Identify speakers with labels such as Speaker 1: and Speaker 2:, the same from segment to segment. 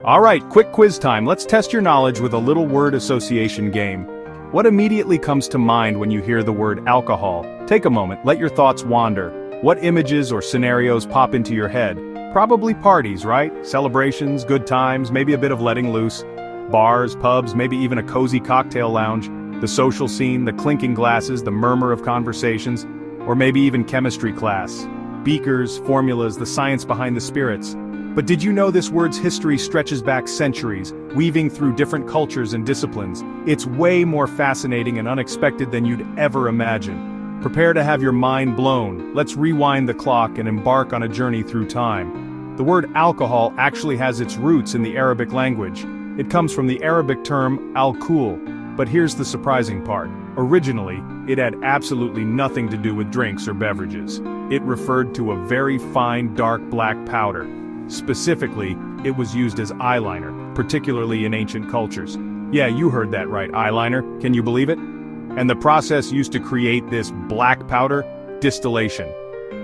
Speaker 1: Alright, quick quiz time. Let's test your knowledge with a little word association game. What immediately comes to mind when you hear the word alcohol? Take a moment, let your thoughts wander. What images or scenarios pop into your head? Probably parties, right? Celebrations, good times, maybe a bit of letting loose. Bars, pubs, maybe even a cozy cocktail lounge. The social scene, the clinking glasses, the murmur of conversations. Or maybe even chemistry class. Beakers, formulas, the science behind the spirits. But did you know this word's history stretches back centuries, weaving through different cultures and disciplines? It's way more fascinating and unexpected than you'd ever imagine. Prepare to have your mind blown. Let's rewind the clock and embark on a journey through time. The word alcohol actually has its roots in the Arabic language. It comes from the Arabic term al-kul. But here's the surprising part. Originally, it had absolutely nothing to do with drinks or beverages. It referred to a very fine dark black powder. Specifically, it was used as eyeliner, particularly in ancient cultures. Yeah, you heard that right, eyeliner. Can you believe it? And the process used to create this black powder, distillation.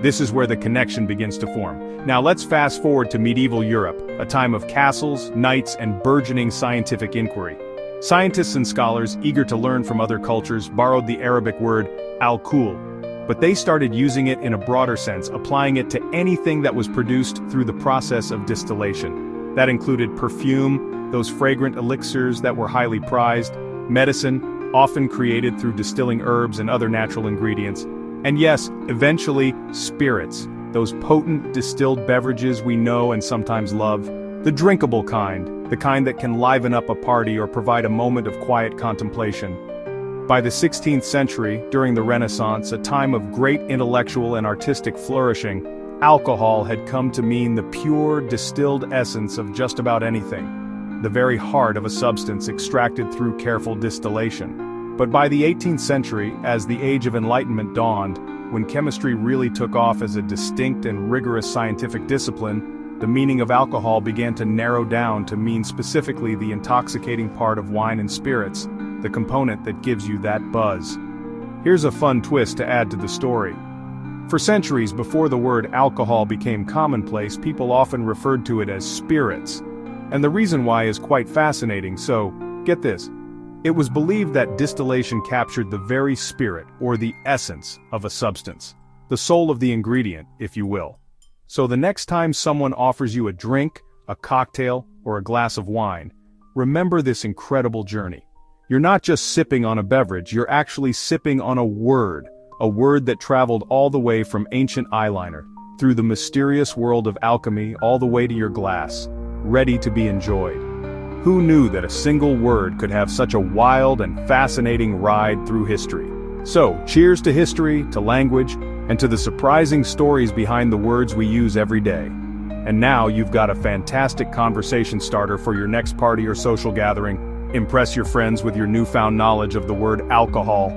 Speaker 1: This is where the connection begins to form. Now let's fast forward to medieval Europe, a time of castles, knights, and burgeoning scientific inquiry. Scientists and scholars, eager to learn from other cultures, borrowed the Arabic word al-kul. But they started using it in a broader sense, applying it to anything that was produced through the process of distillation. That included perfume, those fragrant elixirs that were highly prized, medicine, often created through distilling herbs and other natural ingredients, and yes, eventually, spirits, those potent distilled beverages we know and sometimes love, the drinkable kind, the kind that can liven up a party or provide a moment of quiet contemplation. By the 16th century, during the Renaissance, a time of great intellectual and artistic flourishing, alcohol had come to mean the pure, distilled essence of just about anything, the very heart of a substance extracted through careful distillation. But by the 18th century, as the Age of Enlightenment dawned, when chemistry really took off as a distinct and rigorous scientific discipline, the meaning of alcohol began to narrow down to mean specifically the intoxicating part of wine and spirits, the component that gives you that buzz. Here's a fun twist to add to the story. For centuries before the word alcohol became commonplace, people often referred to it as spirits. And the reason why is quite fascinating, so, get this. It was believed that distillation captured the very spirit, or the essence, of a substance. The soul of the ingredient, if you will. So the next time someone offers you a drink, a cocktail, or a glass of wine, remember this incredible journey. You're not just sipping on a beverage, you're actually sipping on a word that traveled all the way from ancient eyeliner, through the mysterious world of alchemy all the way to your glass, ready to be enjoyed. Who knew that a single word could have such a wild and fascinating ride through history? So, cheers to history, to language, and to the surprising stories behind the words we use every day. And now you've got a fantastic conversation starter for your next party or social gathering. Impress your friends with your newfound knowledge of the word alcohol.